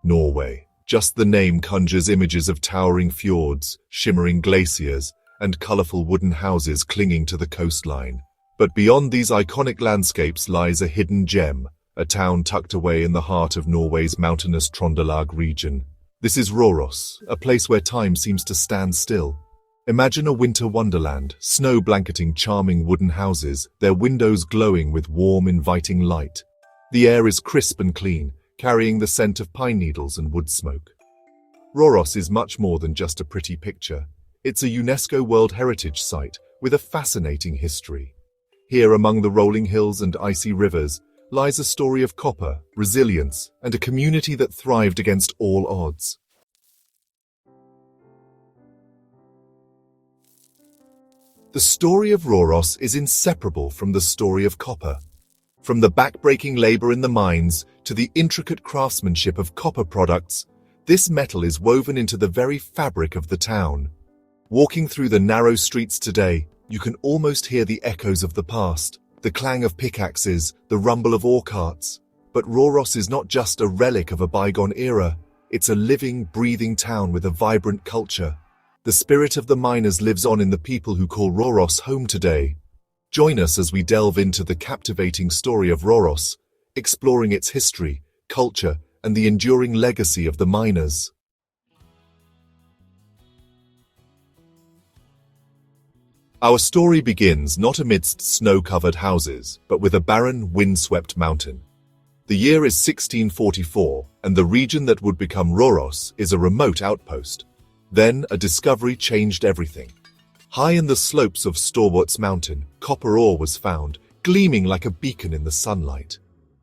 Norway. Just the name conjures images of towering fjords, shimmering glaciers, and colorful wooden houses clinging to the coastline. But beyond these iconic landscapes lies a hidden gem, a town tucked away in the heart of Norway's mountainous Trondelag region. This is Røros, a place where time seems to stand still. Imagine a winter wonderland, snow blanketing charming wooden houses, their windows glowing with warm, inviting light. The air is crisp and clean, carrying the scent of pine needles and wood smoke. Røros is much more than just a pretty picture. It's a UNESCO World Heritage site with a fascinating history. Here, among the rolling hills and icy rivers, lies a story of copper, resilience, and a community that thrived against all odds. The story of Røros is inseparable from the story of copper. From the back-breaking labor in the mines to the intricate craftsmanship of copper products, this metal is woven into the very fabric of the town. Walking through the narrow streets today, you can almost hear the echoes of the past, the clang of pickaxes, the rumble of ore carts. But Røros is not just a relic of a bygone era, it's a living, breathing town with a vibrant culture. The spirit of the miners lives on in the people who call Røros home today. Join us as we delve into the captivating story of Røros, exploring its history, culture, and the enduring legacy of the miners. Our story begins not amidst snow-covered houses, but with a barren, wind-swept mountain. The year is 1644, and the region that would become Røros is a remote outpost. Then, a discovery changed everything. High in the slopes of Storwarts Mountain, copper ore was found, gleaming like a beacon in the sunlight.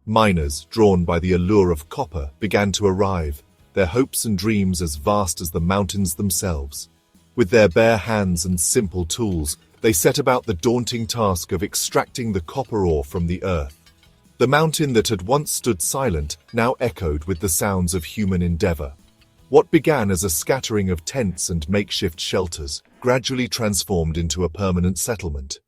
Miners, drawn by the allure of copper, began to arrive, their hopes and dreams as vast as the mountains themselves. With their bare hands and simple tools, they set about the daunting task of extracting the copper ore from the earth. The mountain that had once stood silent now echoed with the sounds of human endeavor. What began as a scattering of tents and makeshift shelters gradually transformed into a permanent settlement.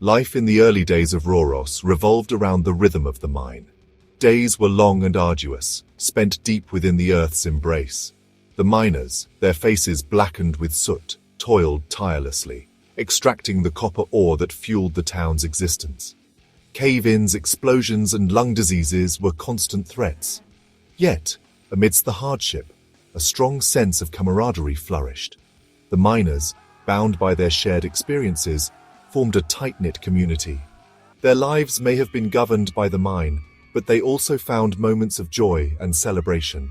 Life in the early days of Røros revolved around the rhythm of the mine. Days were long and arduous, spent deep within the earth's embrace. The miners, their faces blackened with soot, toiled tirelessly, extracting the copper ore that fueled the town's existence. Cave-ins, explosions, and lung diseases were constant threats. Yet, amidst the hardship, a strong sense of camaraderie flourished. The miners, bound by their shared experiences, formed a tight-knit community. Their lives may have been governed by the mine, but they also found moments of joy and celebration.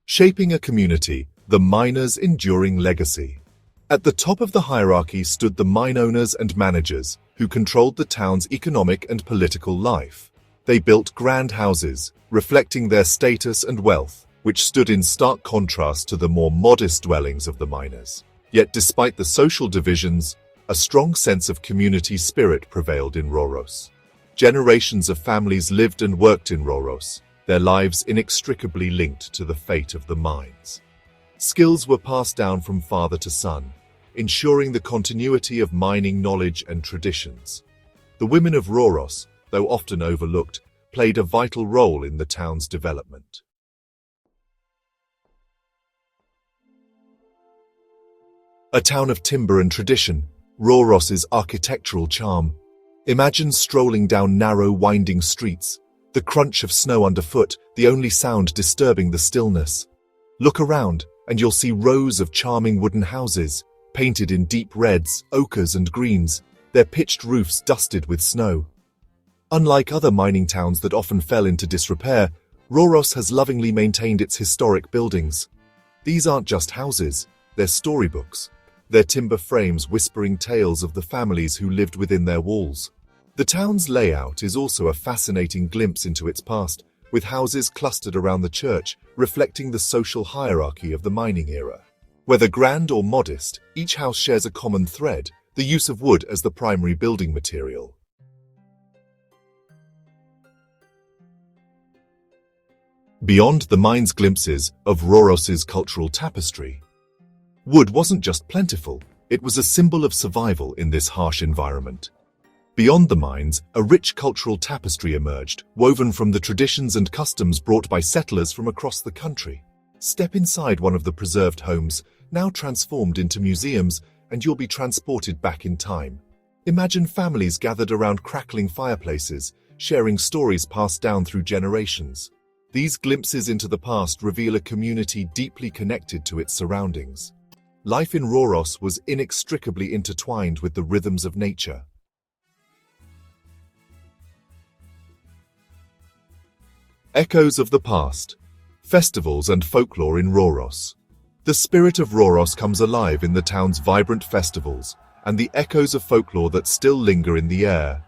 Shaping a community, the miners' enduring legacy. At the top of the hierarchy stood the mine owners and managers, who controlled the town's economic and political life. They built grand houses, reflecting their status and wealth, which stood in stark contrast to the more modest dwellings of the miners. Yet despite the social divisions, a strong sense of community spirit prevailed in Røros. Generations of families lived and worked in Røros, their lives inextricably linked to the fate of the mines. Skills were passed down from father to son, ensuring the continuity of mining knowledge and traditions. The women of Røros, though often overlooked, played a vital role in the town's development. A town of timber and tradition, Røros's architectural charm. Imagine strolling down narrow, winding streets, the crunch of snow underfoot, the only sound disturbing the stillness. Look around, and you'll see rows of charming wooden houses, painted in deep reds, ochres, and greens, their pitched roofs dusted with snow. Unlike other mining towns that often fell into disrepair, Røros has lovingly maintained its historic buildings. These aren't just houses, they're storybooks, their timber frames whispering tales of the families who lived within their walls. The town's layout is also a fascinating glimpse into its past, with houses clustered around the church, reflecting the social hierarchy of the mining era. Whether grand or modest, each house shares a common thread, the use of wood as the primary building material. Beyond the mine's glimpses of Røros's cultural tapestry, wood wasn't just plentiful, It was a symbol of survival in this harsh environment. Beyond the mines, a rich cultural tapestry emerged, woven from the traditions and customs brought by settlers from across the country. Step inside one of the preserved homes, now transformed into museums, and you'll be transported back in time. Imagine families gathered around crackling fireplaces, sharing stories passed down through generations. These glimpses into the past reveal a community deeply connected to its surroundings. Life in Røros was inextricably intertwined with the rhythms of nature. Echoes of the past. Festivals and folklore in Røros. The spirit of Røros comes alive in the town's vibrant festivals and the echoes of folklore that still linger in the air.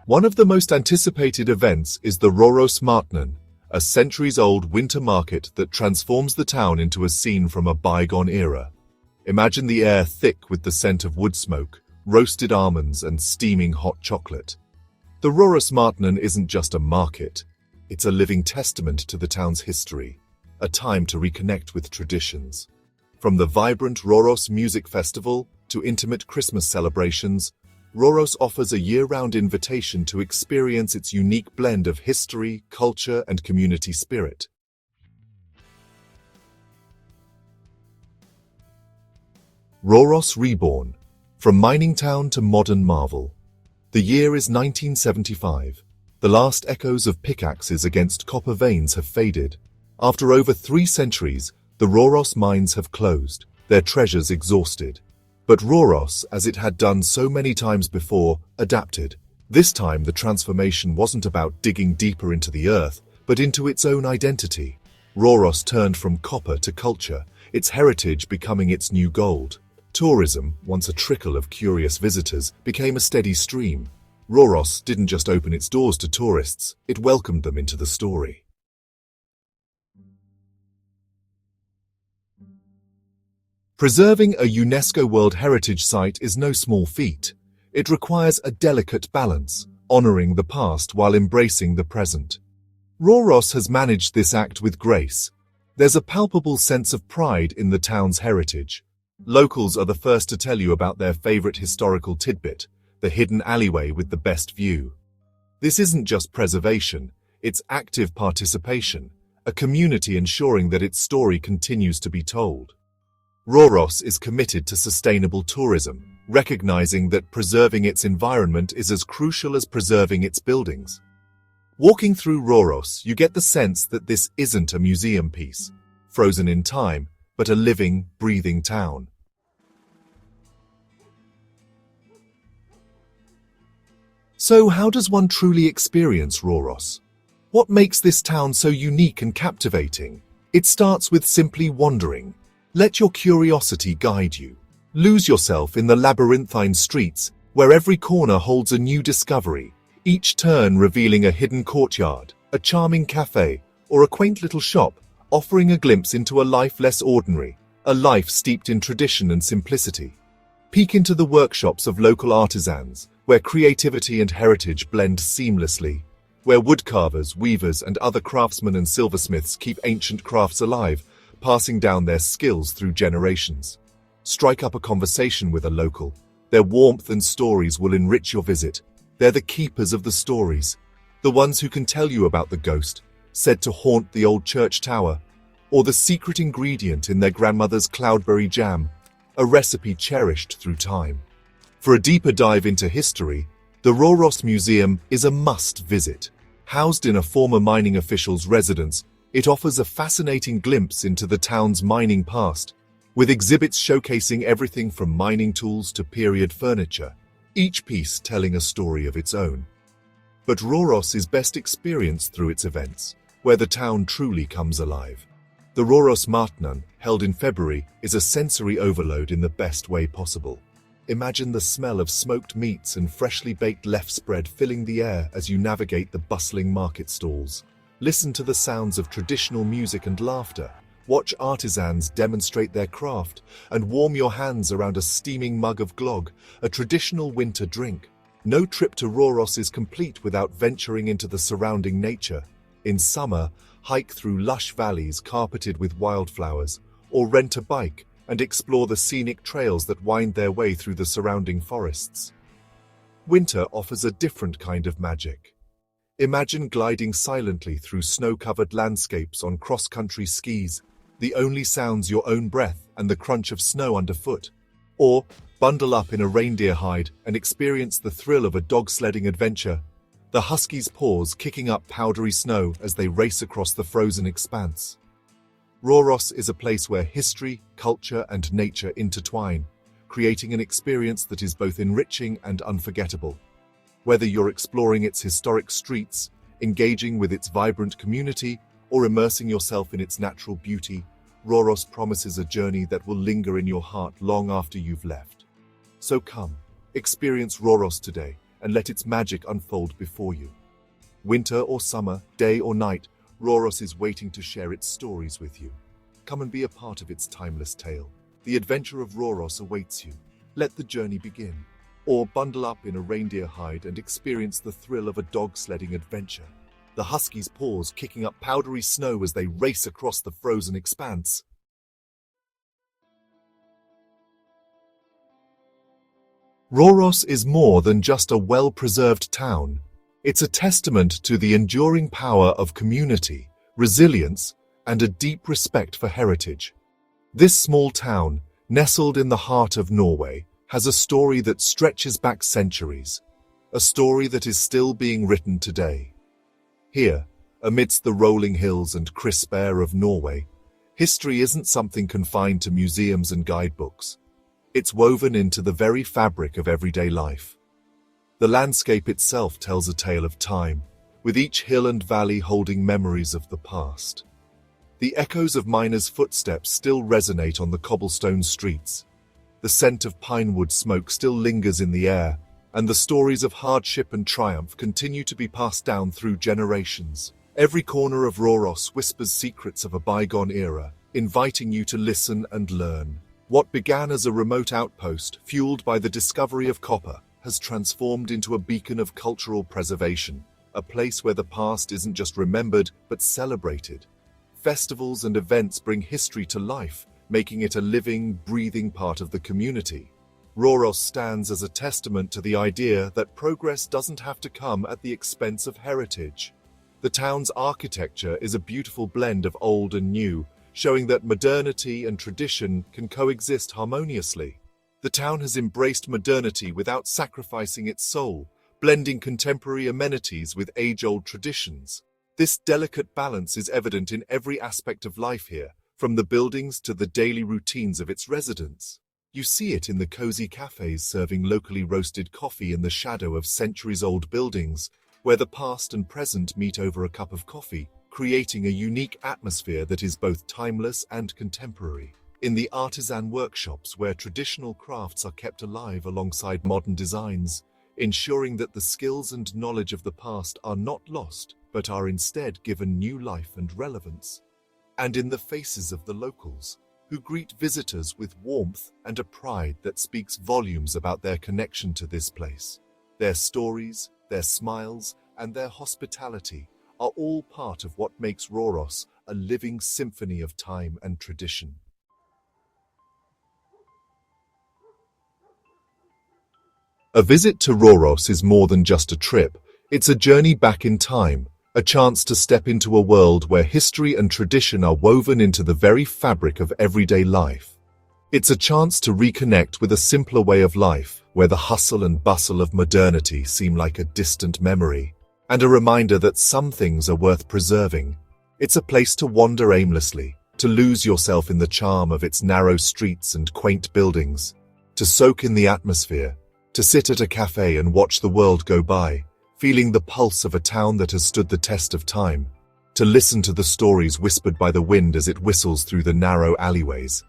One of the most anticipated events is the Røros Mining, a centuries-old winter market that transforms the town into a scene from a bygone era. Imagine the air thick with the scent of wood smoke, roasted almonds, and steaming hot chocolate. The Røros Mining isn't just a market. It's a living testament to the town's history, a time to reconnect with traditions. From the vibrant Røros Music Festival to intimate Christmas celebrations, Røros offers a year-round invitation to experience its unique blend of history, culture, and community spirit. Røros Reborn, from mining town to modern marvel. The year is 1975. The last echoes of pickaxes against copper veins have faded. After over 3 centuries, the Røros mines have closed, their treasures exhausted. But Røros, as it had done so many times before, adapted. This time the transformation wasn't about digging deeper into the earth, but into its own identity. Røros turned from copper to culture, its heritage becoming its new gold. Tourism, once a trickle of curious visitors, became a steady stream. Røros didn't just open its doors to tourists, it welcomed them into the story. Preserving a UNESCO World Heritage site is no small feat. It requires a delicate balance, honoring the past while embracing the present. Røros has managed this act with grace. There's a palpable sense of pride in the town's heritage. Locals are the first to tell you about their favorite historical tidbit, the hidden alleyway with the best view. This isn't just preservation, it's active participation, a community ensuring that its story continues to be told. Røros is committed to sustainable tourism, recognizing that preserving its environment is as crucial as preserving its buildings. Walking through Røros, you get the sense that this isn't a museum piece, frozen in time, but a living, breathing town. So how does one truly experience Røros? What makes this town so unique and captivating? It starts with simply wandering. Let your curiosity guide you. Lose yourself in the labyrinthine streets, where every corner holds a new discovery, each turn revealing a hidden courtyard, a charming cafe, or a quaint little shop, offering a glimpse into a life less ordinary, a life steeped in tradition and simplicity. Peek into the workshops of local artisans, where creativity and heritage blend seamlessly, where woodcarvers, weavers, and other craftsmen and silversmiths keep ancient crafts alive, passing down their skills through generations. Strike up a conversation with a local. Their warmth and stories will enrich your visit. They're the keepers of the stories, the ones who can tell you about the ghost, said to haunt the old church tower, or the secret ingredient in their grandmother's cloudberry jam, a recipe cherished through time. For a deeper dive into history, the Røros Museum is a must-visit. Housed in a former mining official's residence, it offers a fascinating glimpse into the town's mining past, with exhibits showcasing everything from mining tools to period furniture, each piece telling a story of its own. But Røros is best experienced through its events, where the town truly comes alive. The Røros Mining, held in February, is a sensory overload in the best way possible. Imagine the smell of smoked meats and freshly baked leaf spread filling the air as you navigate the bustling market stalls. Listen to the sounds of traditional music and laughter. Watch artisans demonstrate their craft, and warm your hands around a steaming mug of glögg, a traditional winter drink. No trip to Røros is complete without venturing into the surrounding nature. In summer, hike through lush valleys carpeted with wildflowers, or rent a bike, and explore the scenic trails that wind their way through the surrounding forests. Winter offers a different kind of magic. Imagine gliding silently through snow-covered landscapes on cross-country skis, the only sounds your own breath and the crunch of snow underfoot. Or bundle up in a reindeer hide and experience the thrill of a dog-sledding adventure, the husky's paws kicking up powdery snow as they race across the frozen expanse. Røros is a place where history, culture, and nature intertwine, creating an experience that is both enriching and unforgettable. Whether you're exploring its historic streets, engaging with its vibrant community, or immersing yourself in its natural beauty, Røros promises a journey that will linger in your heart long after you've left. So come, experience Røros today and let its magic unfold before you. Winter or summer, day or night, Røros is waiting to share its stories with you. Come and be a part of its timeless tale. The adventure of Røros awaits you. Let the journey begin. Or bundle up in a reindeer hide and experience the thrill of a dog-sledding adventure, the husky's paws kicking up powdery snow as they race across the frozen expanse. Røros is more than just a well-preserved town. It's a testament to the enduring power of community, resilience, and a deep respect for heritage. This small town, nestled in the heart of Norway, has a story that stretches back centuries, a story that is still being written today. Here, amidst the rolling hills and crisp air of Norway, history isn't something confined to museums and guidebooks. It's woven into the very fabric of everyday life. The landscape itself tells a tale of time, with each hill and valley holding memories of the past. The echoes of miners' footsteps still resonate on the cobblestone streets. The scent of pinewood smoke still lingers in the air, and the stories of hardship and triumph continue to be passed down through generations. Every corner of Røros whispers secrets of a bygone era, inviting you to listen and learn. What began as a remote outpost, fueled by the discovery of copper, has transformed into a beacon of cultural preservation, a place where the past isn't just remembered, but celebrated. Festivals and events bring history to life, making it a living, breathing part of the community. Røros stands as a testament to the idea that progress doesn't have to come at the expense of heritage. The town's architecture is a beautiful blend of old and new, showing that modernity and tradition can coexist harmoniously. The town has embraced modernity without sacrificing its soul, blending contemporary amenities with age-old traditions. This delicate balance is evident in every aspect of life here, from the buildings to the daily routines of its residents. You see it in the cozy cafes serving locally roasted coffee in the shadow of centuries-old buildings, where the past and present meet over a cup of coffee, creating a unique atmosphere that is both timeless and contemporary. In the artisan workshops where traditional crafts are kept alive alongside modern designs, ensuring that the skills and knowledge of the past are not lost, but are instead given new life and relevance. And in the faces of the locals, who greet visitors with warmth and a pride that speaks volumes about their connection to this place. Their stories, their smiles, and their hospitality are all part of what makes Røros a living symphony of time and tradition. A visit to Røros is more than just a trip. It's a journey back in time, a chance to step into a world where history and tradition are woven into the very fabric of everyday life. It's a chance to reconnect with a simpler way of life, where the hustle and bustle of modernity seem like a distant memory, and a reminder that some things are worth preserving. It's a place to wander aimlessly, to lose yourself in the charm of its narrow streets and quaint buildings, to soak in the atmosphere, to sit at a cafe and watch the world go by, feeling the pulse of a town that has stood the test of time, to listen to the stories whispered by the wind as it whistles through the narrow alleyways.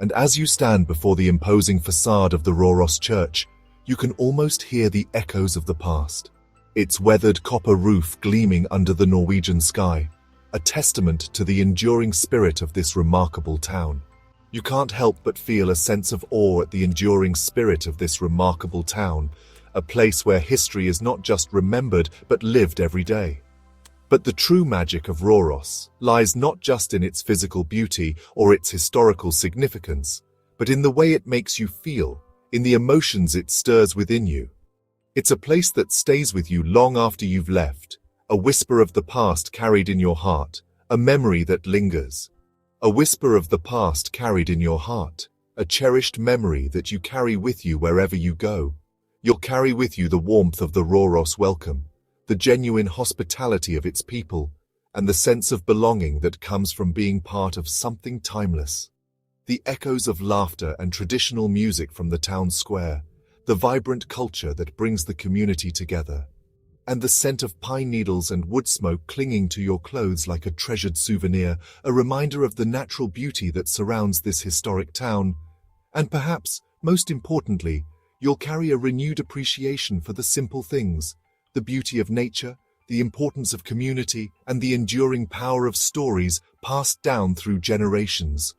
And as you stand before the imposing facade of the Røros church, you can almost hear the echoes of the past. Its weathered copper roof gleaming under the Norwegian sky, a testament to the enduring spirit of this remarkable town. You can't help but feel a sense of awe at the enduring spirit of this remarkable town, a place where history is not just remembered but lived every day. But the true magic of Røros lies not just in its physical beauty or its historical significance, but in the way it makes you feel, in the emotions it stirs within you. It's a place that stays with you long after you've left, a whisper of the past carried in your heart, a memory that lingers. A whisper of the past carried in your heart, a cherished memory that you carry with you wherever you go. You'll carry with you the warmth of the Røros welcome, the genuine hospitality of its people, and the sense of belonging that comes from being part of something timeless. The echoes of laughter and traditional music from the town square, the vibrant culture that brings the community together, and the scent of pine needles and wood smoke clinging to your clothes like a treasured souvenir, a reminder of the natural beauty that surrounds this historic town. And perhaps, most importantly, you'll carry a renewed appreciation for the simple things, the beauty of nature, the importance of community, and the enduring power of stories passed down through generations.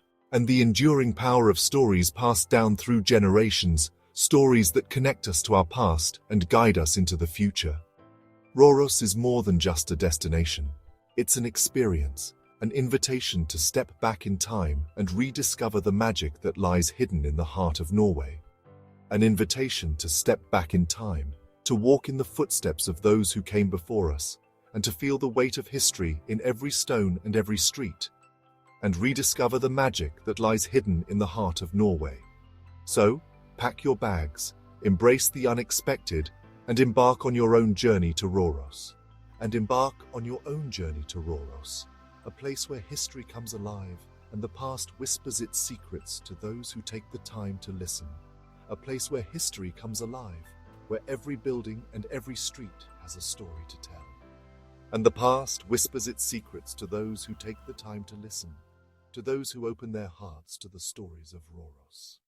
Stories that connect us to our past and guide us into the future. Røros is more than just a destination. It's an experience, an invitation to step back in time and rediscover the magic that lies hidden in the heart of Norway. An invitation to step back in time, to walk in the footsteps of those who came before us, and to feel the weight of history in every stone and every street, and rediscover the magic that lies hidden in the heart of Norway. So, pack your bags, embrace the unexpected, and embark on your own journey to Røros. A place where history comes alive and the past whispers its secrets to those who take the time to listen. A place where history comes alive, where every building and every street has a story to tell. And the past whispers its secrets to those who take the time to listen, to those who open their hearts to the stories of Røros.